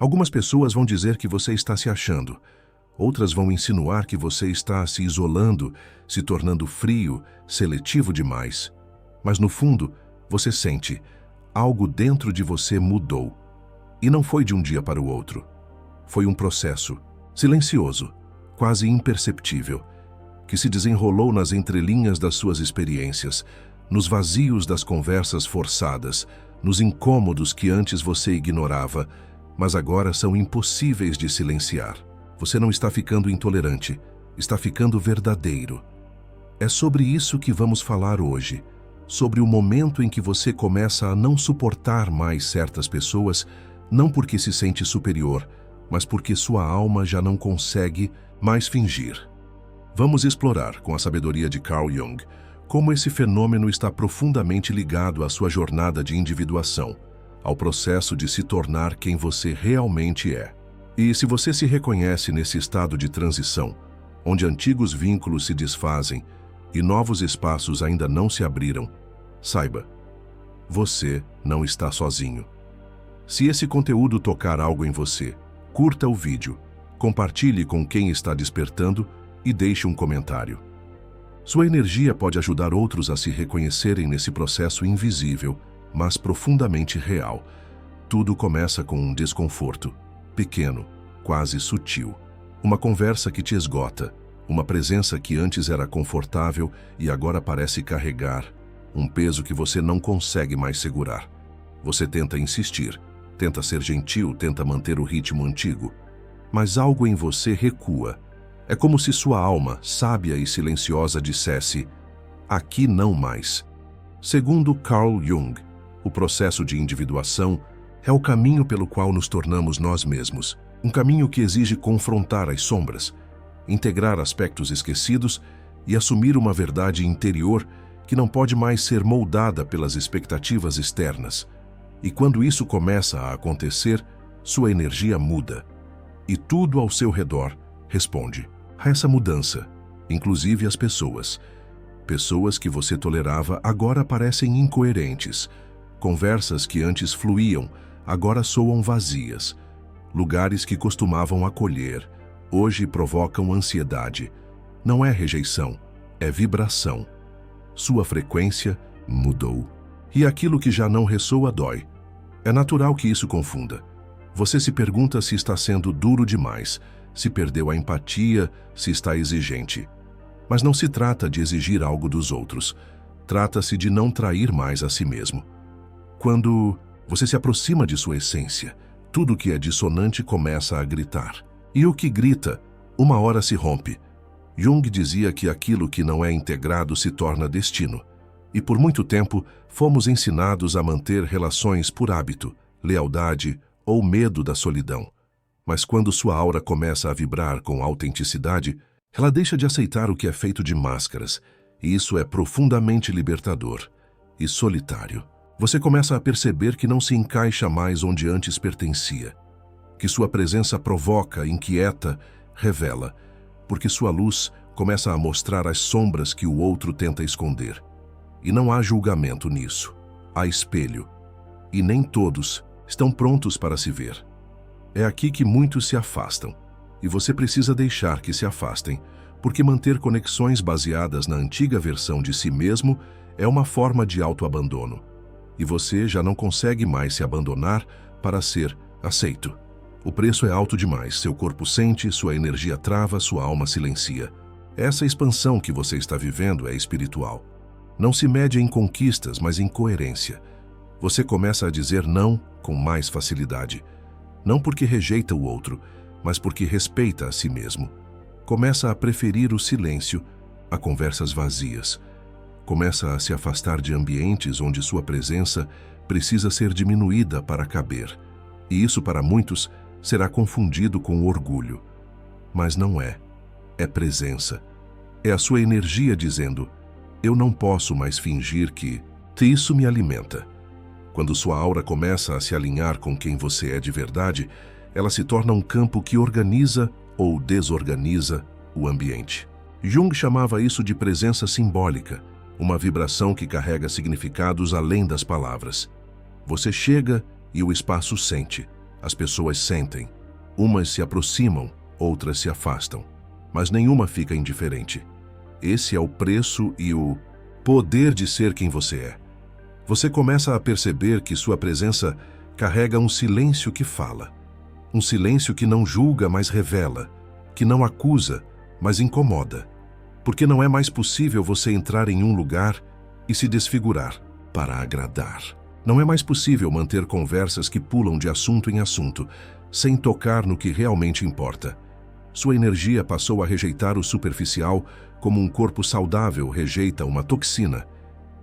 Algumas pessoas vão dizer que você está se achando. Outras vão insinuar que você está se isolando, se tornando frio, seletivo demais. Mas no fundo, você sente, algo dentro de você mudou. E não foi de um dia para o outro. Foi um processo, silencioso, quase imperceptível, que se desenrolou nas entrelinhas das suas experiências, nos vazios das conversas forçadas, nos incômodos que antes você ignorava, mas agora são impossíveis de silenciar. Você não está ficando intolerante, está ficando verdadeiro. É sobre isso que vamos falar hoje, sobre o momento em que você começa a não suportar mais certas pessoas, não porque se sente superior, mas porque sua alma já não consegue mais fingir. Vamos explorar, com a sabedoria de Carl Jung, como esse fenômeno está profundamente ligado à sua jornada de individuação, ao processo de se tornar quem você realmente é. E se você se reconhece nesse estado de transição, onde antigos vínculos se desfazem e novos espaços ainda não se abriram, saiba, você não está sozinho. Se esse conteúdo tocar algo em você, curta o vídeo, compartilhe com quem está despertando e deixe um comentário. Sua energia pode ajudar outros a se reconhecerem nesse processo invisível, mas profundamente real. Tudo começa com um desconforto, pequeno, quase sutil. Uma conversa que te esgota, uma presença que antes era confortável e agora parece carregar um peso que você não consegue mais segurar. Você tenta insistir, tenta ser gentil, tenta manter o ritmo antigo, mas algo em você recua. É como se sua alma, sábia e silenciosa, dissesse: aqui não mais. Segundo Carl Jung, o processo de individuação é o caminho pelo qual nos tornamos nós mesmos. Um caminho que exige confrontar as sombras, integrar aspectos esquecidos e assumir uma verdade interior que não pode mais ser moldada pelas expectativas externas. E quando isso começa a acontecer, sua energia muda. E tudo ao seu redor responde a essa mudança, inclusive as pessoas. Pessoas que você tolerava agora parecem incoerentes. Conversas que antes fluíam, agora soam vazias. Lugares que costumavam acolher, hoje provocam ansiedade. Não é rejeição, é vibração. Sua frequência mudou. E aquilo que já não ressoa dói. É natural que isso confunda. Você se pergunta se está sendo duro demais, se perdeu a empatia, se está exigente. Mas não se trata de exigir algo dos outros. Trata-se de não trair mais a si mesmo. Quando você se aproxima de sua essência, tudo que é dissonante começa a gritar. E o que grita, uma hora se rompe. Jung dizia que aquilo que não é integrado se torna destino. E por muito tempo, fomos ensinados a manter relações por hábito, lealdade ou medo da solidão. Mas quando sua aura começa a vibrar com autenticidade, ela deixa de aceitar o que é feito de máscaras, e isso é profundamente libertador e solitário. Você começa a perceber que não se encaixa mais onde antes pertencia, que sua presença provoca, inquieta, revela, porque sua luz começa a mostrar as sombras que o outro tenta esconder. E não há julgamento nisso, há espelho, e nem todos estão prontos para se ver. É aqui que muitos se afastam, e você precisa deixar que se afastem, porque manter conexões baseadas na antiga versão de si mesmo é uma forma de autoabandono. E você já não consegue mais se abandonar para ser aceito. O preço é alto demais, seu corpo sente, sua energia trava, sua alma silencia. Essa expansão que você está vivendo é espiritual. Não se mede em conquistas, mas em coerência. Você começa a dizer não com mais facilidade. Não porque rejeita o outro, mas porque respeita a si mesmo. Começa a preferir o silêncio a conversas vazias. Começa a se afastar de ambientes onde sua presença precisa ser diminuída para caber. E isso, para muitos, será confundido com orgulho. Mas não é. É presença. É a sua energia dizendo: eu não posso mais fingir que isso me alimenta. Quando sua aura começa a se alinhar com quem você é de verdade, ela se torna um campo que organiza ou desorganiza o ambiente. Jung chamava isso de presença simbólica, uma vibração que carrega significados além das palavras. Você chega e o espaço sente. As pessoas sentem. Umas se aproximam, outras se afastam. Mas nenhuma fica indiferente. Esse é o preço e o poder de ser quem você é. Você começa a perceber que sua presença carrega um silêncio que fala. Um silêncio que não julga, mas revela. Que não acusa, mas incomoda. Porque não é mais possível você entrar em um lugar e se desfigurar para agradar. Não é mais possível manter conversas que pulam de assunto em assunto, sem tocar no que realmente importa. Sua energia passou a rejeitar o superficial como um corpo saudável rejeita uma toxina.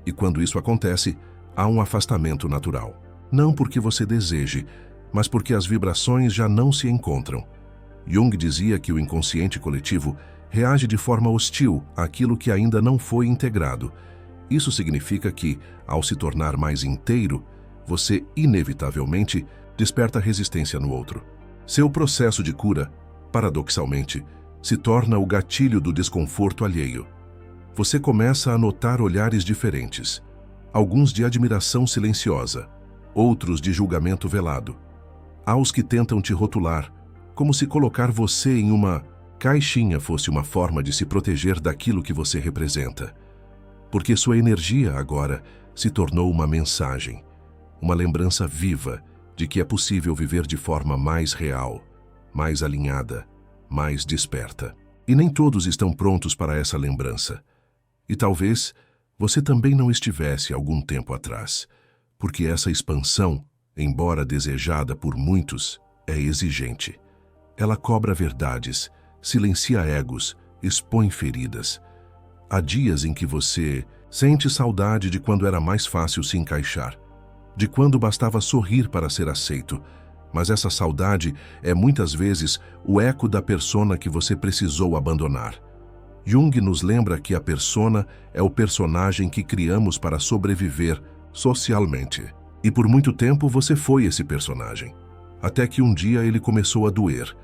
E quando isso acontece, há um afastamento natural. Não porque você deseje, mas porque as vibrações já não se encontram. Jung dizia que o inconsciente coletivo reage de forma hostil àquilo que ainda não foi integrado. Isso significa que, ao se tornar mais inteiro, você, inevitavelmente, desperta resistência no outro. Seu processo de cura, paradoxalmente, se torna o gatilho do desconforto alheio. Você começa a notar olhares diferentes, alguns de admiração silenciosa, outros de julgamento velado. Há os que tentam te rotular, como se colocar você em uma caixinha fosse uma forma de se proteger daquilo que você representa. Porque sua energia agora se tornou uma mensagem, uma lembrança viva de que é possível viver de forma mais real, mais alinhada, mais desperta. E nem todos estão prontos para essa lembrança. E talvez você também não estivesse algum tempo atrás, porque essa expansão, embora desejada por muitos, é exigente. Ela cobra verdades, silencia egos, expõe feridas. Há dias em que você sente saudade de quando era mais fácil se encaixar, de quando bastava sorrir para ser aceito, mas essa saudade é muitas vezes o eco da persona que você precisou abandonar. Jung nos lembra que a persona é o personagem que criamos para sobreviver socialmente. E por muito tempo você foi esse personagem, até que um dia ele começou a doer.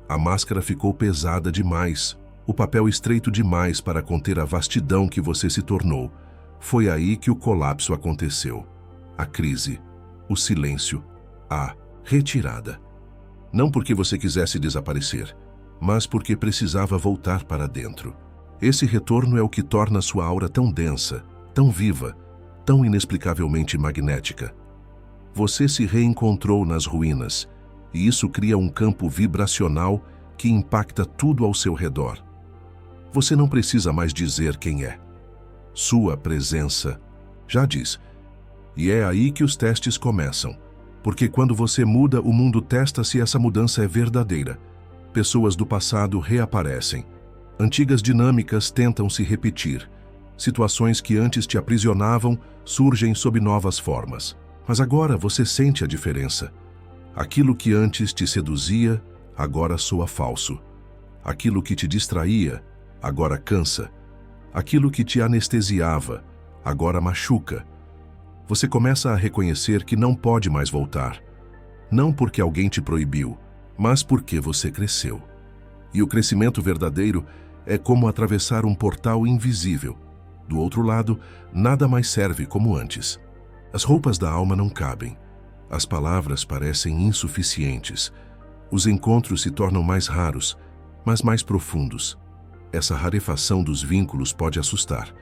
A máscara ficou pesada demais, o papel estreito demais para conter a vastidão que você se tornou. Foi aí que o colapso aconteceu. A crise, o silêncio, a retirada. Não porque você quisesse desaparecer, mas porque precisava voltar para dentro. Esse retorno é o que torna sua aura tão densa, tão viva, tão inexplicavelmente magnética. Você se reencontrou nas ruínas, e isso cria um campo vibracional que impacta tudo ao seu redor. Você não precisa mais dizer quem é. Sua presença já diz. E é aí que os testes começam. Porque quando você muda, o mundo testa se essa mudança é verdadeira. Pessoas do passado reaparecem. Antigas dinâmicas tentam se repetir. Situações que antes te aprisionavam surgem sob novas formas. Mas agora você sente a diferença. Aquilo que antes te seduzia, agora soa falso. Aquilo que te distraía, agora cansa. Aquilo que te anestesiava, agora machuca. Você começa a reconhecer que não pode mais voltar. Não porque alguém te proibiu, mas porque você cresceu. E o crescimento verdadeiro é como atravessar um portal invisível. Do outro lado, nada mais serve como antes. As roupas da alma não cabem. As palavras parecem insuficientes. Os encontros se tornam mais raros, mas mais profundos. Essa rarefação dos vínculos pode assustar.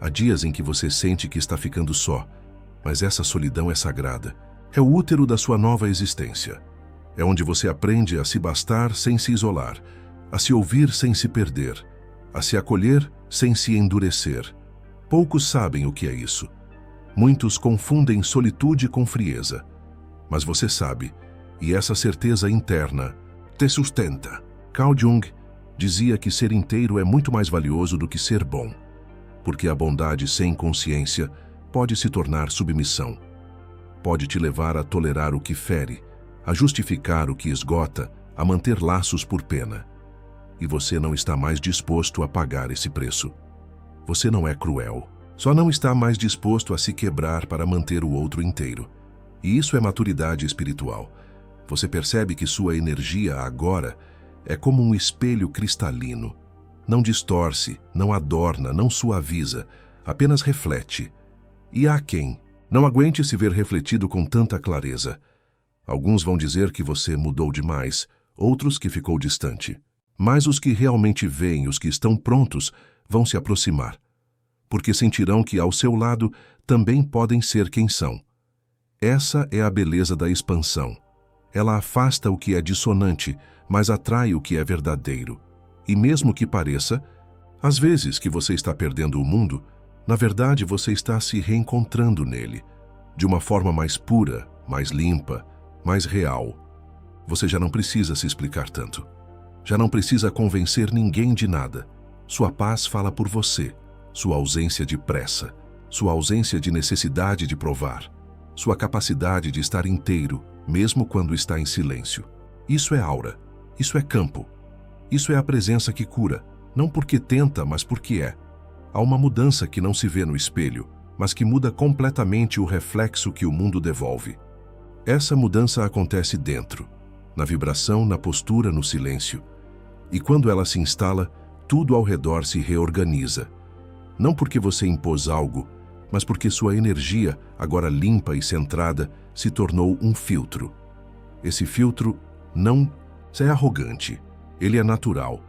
Há dias em que você sente que está ficando só, mas essa solidão é sagrada. É o útero da sua nova existência. É onde você aprende a se bastar sem se isolar, a se ouvir sem se perder, a se acolher sem se endurecer. Poucos sabem o que é isso. Muitos confundem solitude com frieza. Mas você sabe, e essa certeza interna te sustenta. Carl Jung dizia que ser inteiro é muito mais valioso do que ser bom, porque a bondade sem consciência pode se tornar submissão. Pode te levar a tolerar o que fere, a justificar o que esgota, a manter laços por pena. E você não está mais disposto a pagar esse preço. Você não é cruel, só não está mais disposto a se quebrar para manter o outro inteiro. E isso é maturidade espiritual. Você percebe que sua energia agora é como um espelho cristalino. Não distorce, não adorna, não suaviza, apenas reflete. E há quem não aguente se ver refletido com tanta clareza. Alguns vão dizer que você mudou demais, outros que ficou distante. Mas os que realmente veem, os que estão prontos, vão se aproximar, porque sentirão que ao seu lado também podem ser quem são. Essa é a beleza da expansão. Ela afasta o que é dissonante, mas atrai o que é verdadeiro. E mesmo que pareça, às vezes que você está perdendo o mundo, na verdade você está se reencontrando nele, de uma forma mais pura, mais limpa, mais real. Você já não precisa se explicar tanto. Já não precisa convencer ninguém de nada. Sua paz fala por você, sua ausência de pressa, sua ausência de necessidade de provar, sua capacidade de estar inteiro, mesmo quando está em silêncio. Isso é aura, isso é campo. Isso é a presença que cura, não porque tenta, mas porque é. Há uma mudança que não se vê no espelho, mas que muda completamente o reflexo que o mundo devolve. Essa mudança acontece dentro, na vibração, na postura, no silêncio. E quando ela se instala, tudo ao redor se reorganiza. Não porque você impôs algo, mas porque sua energia, agora limpa e centrada, se tornou um filtro. Esse filtro não é arrogante, ele é natural.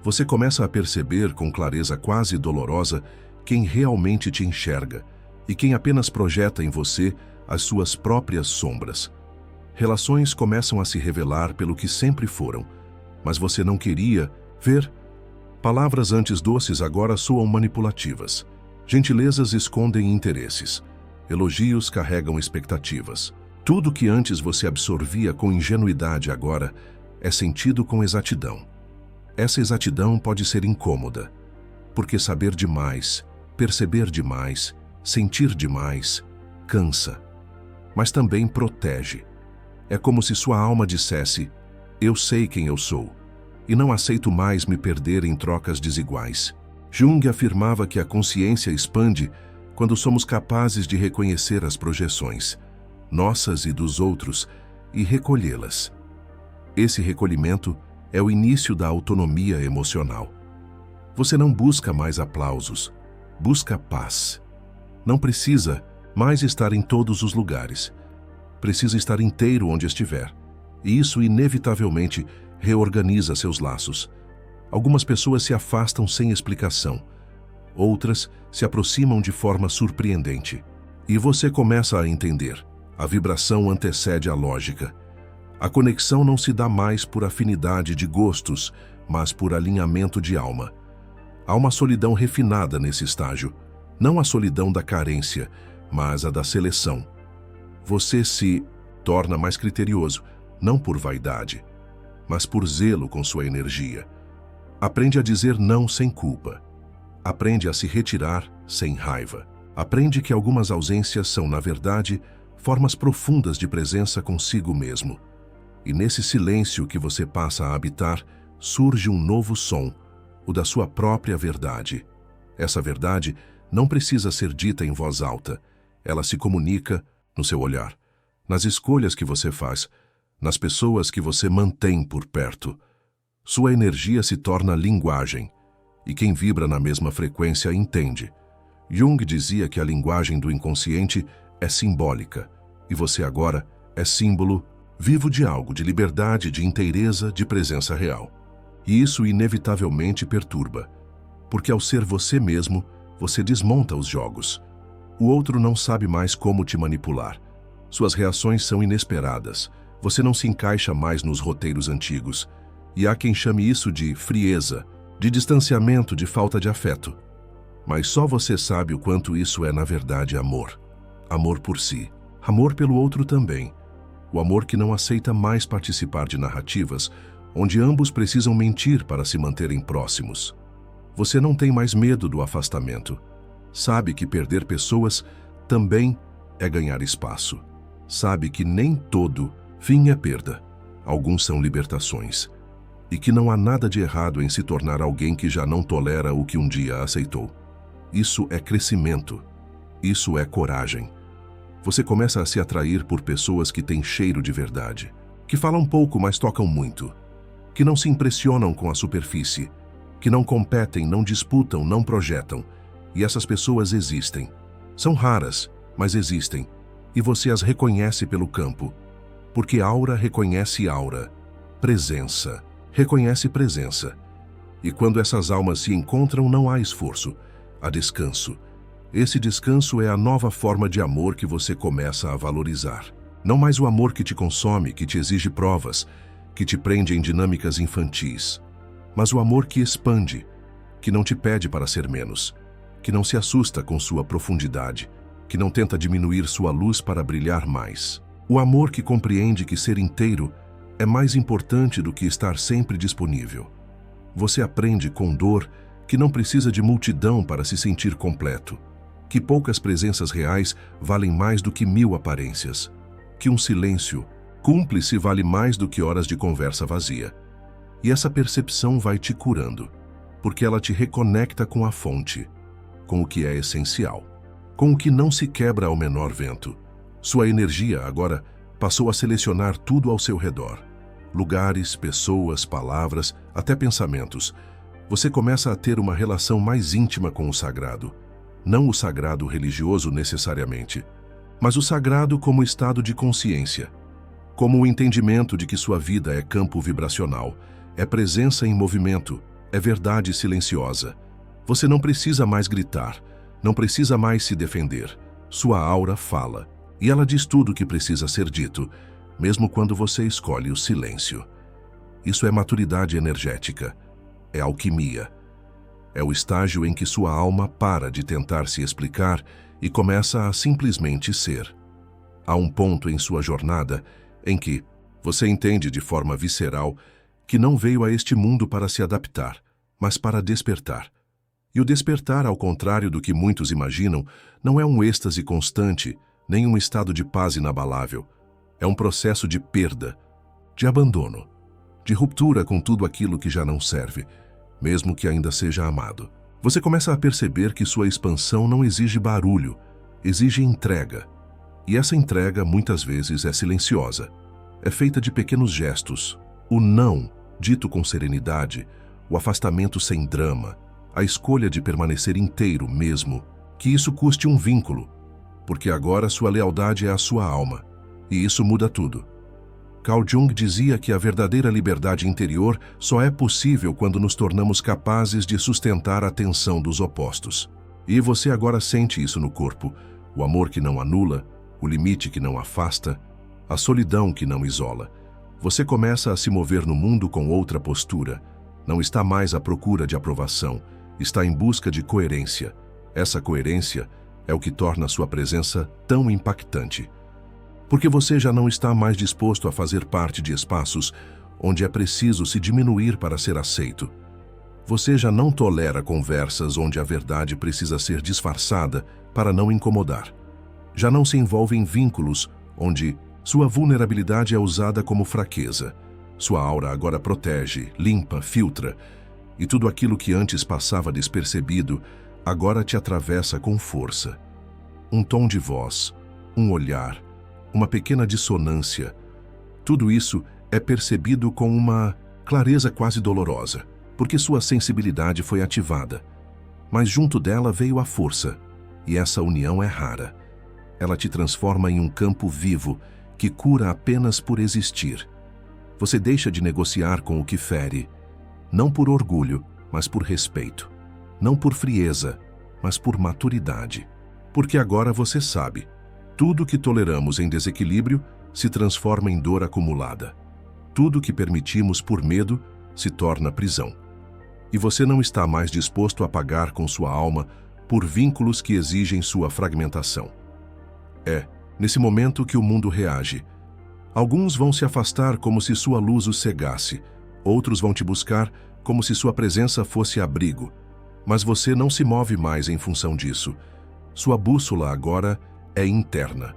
Você começa a perceber com clareza quase dolorosa quem realmente te enxerga e quem apenas projeta em você as suas próprias sombras. Relações começam a se revelar pelo que sempre foram, mas você não queria ver. Palavras antes doces agora soam manipulativas. Gentilezas escondem interesses. Elogios carregam expectativas. Tudo que antes você absorvia com ingenuidade agora é sentido com exatidão. Essa exatidão pode ser incômoda, porque saber demais, perceber demais, sentir demais, cansa, mas também protege. É como se sua alma dissesse: eu sei quem eu sou, e não aceito mais me perder em trocas desiguais. Jung afirmava que a consciência expande quando somos capazes de reconhecer as projeções, nossas e dos outros, e recolhê-las. Esse recolhimento é o início da autonomia emocional. Você não busca mais aplausos, busca paz. Não precisa mais estar em todos os lugares. Precisa estar inteiro onde estiver. E isso inevitavelmente reorganiza seus laços. Algumas pessoas se afastam sem explicação. Outras se aproximam de forma surpreendente. E você começa a entender. A vibração antecede a lógica. A conexão não se dá mais por afinidade de gostos, mas por alinhamento de alma. Há uma solidão refinada nesse estágio. Não a solidão da carência, mas a da seleção. Você se torna mais criterioso, não por vaidade, mas por zelo com sua energia. Aprende a dizer não sem culpa. Aprende a se retirar sem raiva. Aprende que algumas ausências são, na verdade, formas profundas de presença consigo mesmo. E nesse silêncio que você passa a habitar, surge um novo som, o da sua própria verdade. Essa verdade não precisa ser dita em voz alta. Ela se comunica no seu olhar, nas escolhas que você faz, nas pessoas que você mantém por perto. Sua energia se torna linguagem, e quem vibra na mesma frequência entende. Jung dizia que a linguagem do inconsciente é simbólica, e você agora é símbolo vivo de algo, de liberdade, de inteireza, de presença real. E isso inevitavelmente perturba, porque ao ser você mesmo, você desmonta os jogos. O outro não sabe mais como te manipular. Suas reações são inesperadas. Você não se encaixa mais nos roteiros antigos. E há quem chame isso de frieza, de distanciamento, de falta de afeto. Mas só você sabe o quanto isso é, na verdade, amor. Amor por si. Amor pelo outro também. O amor que não aceita mais participar de narrativas onde ambos precisam mentir para se manterem próximos. Você não tem mais medo do afastamento. Sabe que perder pessoas também é ganhar espaço. Sabe que nem todo fim é perda. Alguns são libertações. E que não há nada de errado em se tornar alguém que já não tolera o que um dia aceitou. Isso é crescimento. Isso é coragem. Você começa a se atrair por pessoas que têm cheiro de verdade, que falam pouco, mas tocam muito, que não se impressionam com a superfície, que não competem, não disputam, não projetam. E essas pessoas existem. São raras, mas existem, e você as reconhece pelo campo, Porque aura reconhece aura, presença reconhece presença. E quando essas almas se encontram, não há esforço, há descanso. Esse descanso é a nova forma de amor que você começa a valorizar. Não mais o amor que te consome, que te exige provas, que te prende em dinâmicas infantis, mas o amor que expande, que não te pede para ser menos, que não se assusta com sua profundidade, que não tenta diminuir sua luz para brilhar mais. O amor que compreende que ser inteiro é mais importante do que estar sempre disponível. Você aprende com dor que não precisa de multidão para se sentir completo, que poucas presenças reais valem mais do que 1000 aparências, que um silêncio cúmplice vale mais do que horas de conversa vazia. E essa percepção vai te curando, porque ela te reconecta com a fonte, com o que é essencial, com o que não se quebra ao menor vento. Sua energia agora passou a selecionar tudo ao seu redor. Lugares, pessoas, palavras, até pensamentos. Você começa a ter uma relação mais íntima com o sagrado. Não o sagrado religioso necessariamente, mas o sagrado como estado de consciência, como o entendimento de que sua vida é campo vibracional, é presença em movimento, é verdade silenciosa. Você não precisa mais gritar, não precisa mais se defender. Sua aura fala, e ela diz tudo o que precisa ser dito, mesmo quando você escolhe o silêncio. Isso é maturidade energética, é alquimia. É o estágio em que sua alma para de tentar se explicar e começa a simplesmente ser. Há um ponto em sua jornada em que você entende de forma visceral que não veio a este mundo para se adaptar, mas para despertar. E o despertar, ao contrário do que muitos imaginam, não é um êxtase constante, nem um estado de paz inabalável. É um processo de perda, de abandono, de ruptura com tudo aquilo que já não serve, mesmo que ainda seja amado. Você começa a perceber que sua expansão não exige barulho, exige entrega. E essa entrega, muitas vezes, é silenciosa. É feita de pequenos gestos. O não, dito com serenidade, o afastamento sem drama, a escolha de permanecer inteiro mesmo, que isso custe um vínculo, porque agora sua lealdade é a sua alma, e isso muda tudo. Carl Jung dizia que a verdadeira liberdade interior só é possível quando nos tornamos capazes de sustentar a tensão dos opostos. E você agora sente isso no corpo, o amor que não anula, o limite que não afasta, a solidão que não isola. Você começa a se mover no mundo com outra postura, não está mais à procura de aprovação, está em busca de coerência. Essa coerência é o que torna sua presença tão impactante. Porque você já não está mais disposto a fazer parte de espaços onde é preciso se diminuir para ser aceito. Você já não tolera conversas onde a verdade precisa ser disfarçada para não incomodar. Já não se envolve em vínculos onde sua vulnerabilidade é usada como fraqueza. Sua aura agora protege, limpa, filtra, e tudo aquilo que antes passava despercebido agora te atravessa com força. Um tom de voz, um olhar, uma pequena dissonância. Tudo isso é percebido com uma clareza quase dolorosa, porque sua sensibilidade foi ativada. Mas junto dela veio a força, e essa união é rara. Ela te transforma em um campo vivo que cura apenas por existir. Você deixa de negociar com o que fere, não por orgulho, mas por respeito. Não por frieza, mas por maturidade. Porque agora você sabe, tudo que toleramos em desequilíbrio se transforma em dor acumulada. Tudo que permitimos por medo se torna prisão. E você não está mais disposto a pagar com sua alma por vínculos que exigem sua fragmentação. É nesse momento que o mundo reage. Alguns vão se afastar como se sua luz os cegasse, outros vão te buscar como se sua presença fosse abrigo. Mas você não se move mais em função disso. Sua bússola agora é interna.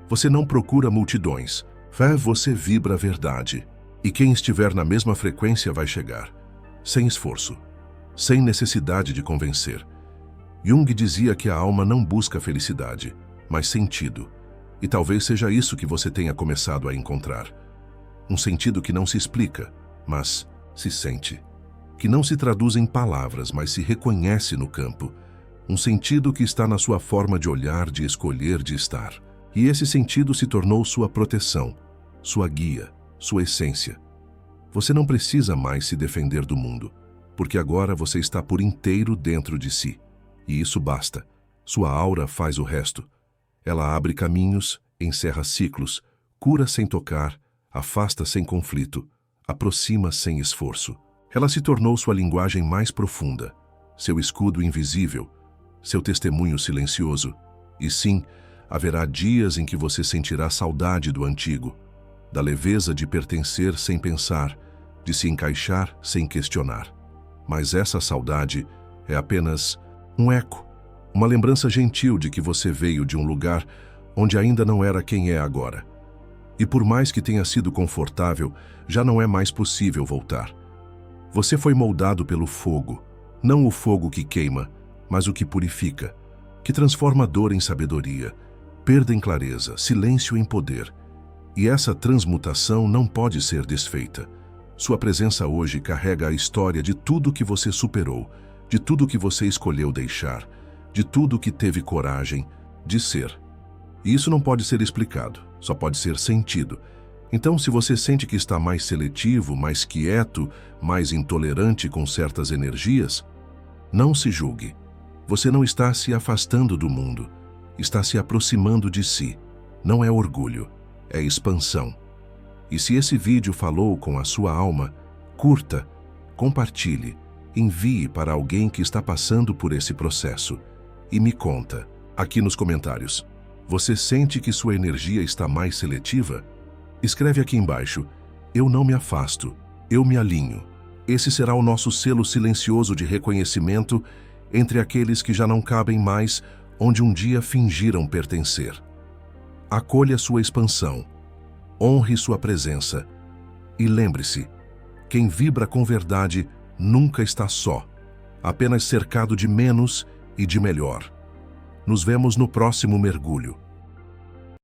Você não procura multidões. Você vibra a verdade. E quem estiver na mesma frequência vai chegar. Sem esforço. Sem necessidade de convencer. Jung dizia que a alma não busca felicidade, mas sentido. E talvez seja isso que você tenha começado a encontrar. Um sentido que não se explica, mas se sente. Que não se traduz em palavras, mas se reconhece no campo. Um sentido que está na sua forma de olhar, de escolher, de estar. E esse sentido se tornou sua proteção, sua guia, sua essência. Você não precisa mais se defender do mundo, porque agora você está por inteiro dentro de si. E isso basta. Sua aura faz o resto. Ela abre caminhos, encerra ciclos, cura sem tocar, afasta sem conflito, aproxima sem esforço. Ela se tornou sua linguagem mais profunda, seu escudo invisível, seu testemunho silencioso. E sim, haverá dias em que você sentirá saudade do antigo, da leveza de pertencer sem pensar, de se encaixar sem questionar. Mas essa saudade é apenas um eco, uma lembrança gentil de que você veio de um lugar onde ainda não era quem é agora. E por mais que tenha sido confortável, já não é mais possível voltar. Você foi moldado pelo fogo, não o fogo que queima, mas o que purifica, que transforma dor em sabedoria, perda em clareza, silêncio em poder. E essa transmutação não pode ser desfeita. Sua presença hoje carrega a história de tudo que você superou, de tudo que você escolheu deixar, de tudo que teve coragem de ser. E isso não pode ser explicado, só pode ser sentido. Então, se você sente que está mais seletivo, mais quieto, mais intolerante com certas energias, não se julgue. Você não está se afastando do mundo, está se aproximando de si. Não é orgulho, é expansão. E se esse vídeo falou com a sua alma, curta, compartilhe, envie para alguém que está passando por esse processo. E me conta, aqui nos comentários, você sente que sua energia está mais seletiva? Escreve aqui embaixo, eu não me afasto, eu me alinho. Esse será o nosso selo silencioso de reconhecimento entre aqueles que já não cabem mais onde um dia fingiram pertencer. Acolha sua expansão, honre sua presença e lembre-se, quem vibra com verdade nunca está só, apenas cercado de menos e de melhor. Nos vemos no próximo mergulho.